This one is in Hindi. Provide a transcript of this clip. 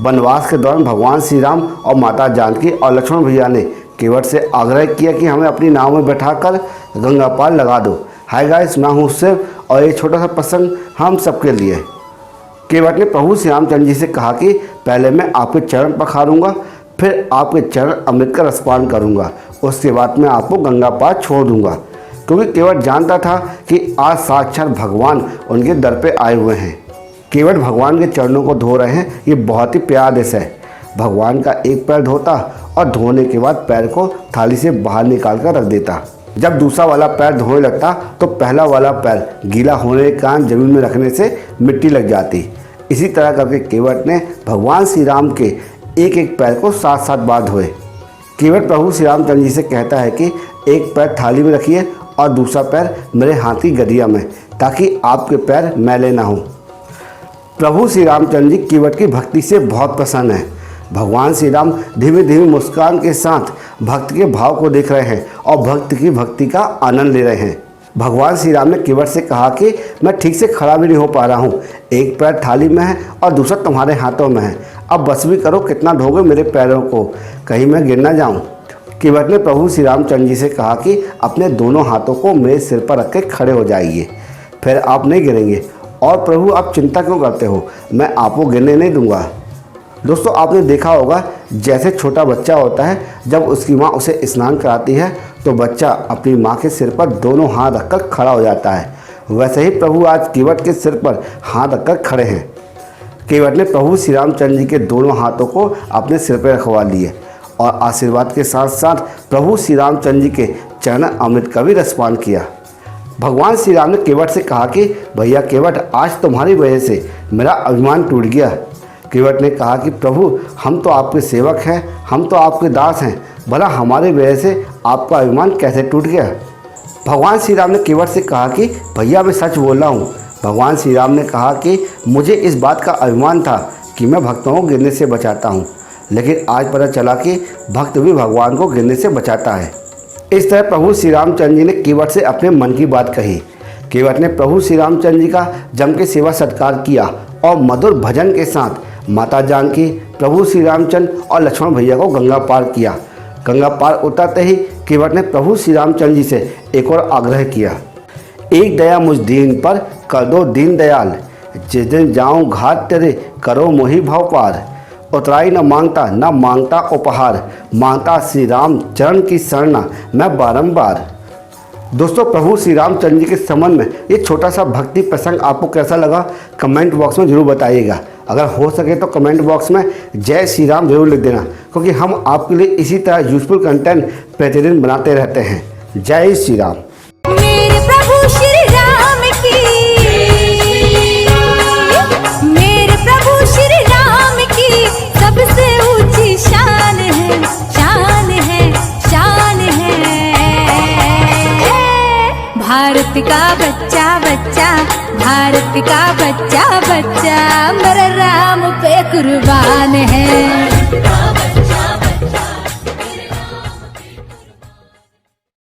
वनवास के दौरान भगवान श्री राम और माता जानकी और लक्ष्मण भैया ने केवट से आग्रह किया कि हमें अपनी नाव में बैठाकर गंगा पार लगा दो। हाय गाइस, मैं हूँ शिव और ये छोटा सा प्रसंग हम सबके लिए। केवट ने प्रभु श्री रामचंद्र जी से कहा कि पहले मैं आपके चरण पखारूंगा, फिर आपके चरण अमृत का रसपान करूंगा, उसके बाद मैं आपको गंगा पार छोड़ दूंगा। क्योंकि केवट जानता था कि आज साक्षात भगवान उनके दर पे आए हुए हैं। केवट भगवान के चरणों को धो रहे हैं, ये बहुत ही प्यारा दृश्य है। भगवान का एक पैर धोता और धोने के बाद पैर को थाली से बाहर निकाल कर रख देता। जब दूसरा वाला पैर धोने लगता तो पहला वाला पैर गीला होने के कारण जमीन में रखने से मिट्टी लग जाती। इसी तरह करके केवट ने भगवान श्री राम के एक एक पैर को 7-7 बार धोए। केवट प्रभु श्री रामचंद्र जी से कहता है कि एक पैर थाली में रखिए और दूसरा पैर मेरे हाथ की गदिया में, ताकि आपके पैर मैले ना हों। प्रभु श्री रामचंद्र जी केवट की भक्ति से बहुत प्रसन्न हैं। भगवान श्री राम धीमे धीमे मुस्कान के साथ भक्त के भाव को देख रहे हैं और भक्त की भक्ति का आनंद ले रहे हैं। भगवान श्री राम ने केवट से कहा कि मैं ठीक से खड़ा भी नहीं हो पा रहा हूँ, एक पैर थाली में है और दूसरा तुम्हारे हाथों में है। अब बस भी करो, कितना ढोगे मेरे पैरों को, कहीं मैं गिर ना जाऊँ। केवट ने प्रभु श्री रामचंद्र जी से कहा कि अपने दोनों हाथों को मेरे सिर पर रख के खड़े हो जाइए, फिर आप नहीं गिरेंगे। और प्रभु आप चिंता क्यों करते हो, मैं आपको गिरने नहीं दूंगा। दोस्तों, आपने देखा होगा जैसे छोटा बच्चा होता है, जब उसकी माँ उसे स्नान कराती है तो बच्चा अपनी माँ के सिर पर दोनों हाथ रखकर खड़ा हो जाता है। वैसे ही प्रभु आज केवट के सिर पर हाथ रखकर खड़े हैं। केवट ने प्रभु श्री रामचंद्र जी के दोनों हाथों को अपने सिर पर रखवा लिए और आशीर्वाद के साथ साथ प्रभु श्री रामचंद्र जी के चरण अमृत का भी रसपान किया। भगवान श्री राम ने केवट से कहा कि भैया केवट, आज तुम्हारी वजह से मेरा अभिमान टूट गया। केवट ने कहा कि प्रभु, हम तो आपके सेवक हैं, हम तो आपके दास हैं, भला हमारी वजह से आपका अभिमान कैसे टूट गया। भगवान श्री राम ने केवट से कहा कि भैया मैं सच बोल रहा हूँ। भगवान श्री राम ने कहा कि मुझे इस बात का अभिमान था कि मैं भक्तों को गिरने से बचाता हूँ, लेकिन आज पता चला कि भक्त भी भगवान को गिरने से बचाता है। इस तरह प्रभु श्री रामचंद्र जी ने केवट से अपने मन की बात कही। केवट ने प्रभु श्री रामचंद्र जी का जम के सेवा सत्कार किया और मधुर भजन के साथ माता जानकी, प्रभु श्री रामचंद्र और लक्ष्मण भैया को गंगा पार किया। गंगा पार उतरते ही केवट ने प्रभु श्री रामचंद्र जी से एक और आग्रह किया, एक दया मुझ दीन पर कर दो दीन दयाल, जिस दिन जाऊँ घाट तेरे करो मोहि भव पार। उतराई न मांगता उपहार, मांगता श्री राम चरण की शरणा मैं बारंबार। दोस्तों, प्रभु श्री रामचंद्र जी के संबंध में ये छोटा सा भक्ति प्रसंग आपको कैसा लगा, कमेंट बॉक्स में जरूर बताइएगा। अगर हो सके तो कमेंट बॉक्स में जय श्री राम जरूर लिख देना, क्योंकि हम आपके लिए इसी तरह यूजफुल कंटेंट प्रतिदिन बनाते रहते हैं। जय श्री राम। मेरे प्रभु श्री राम की, मेरे प्रभु श्री राम की सबसे ऊंची शान है, शान है, शान है। भारत का बच्चा बच्चा, भारत का बच्चा बच्चा मेरे राम पे कुर्बान है।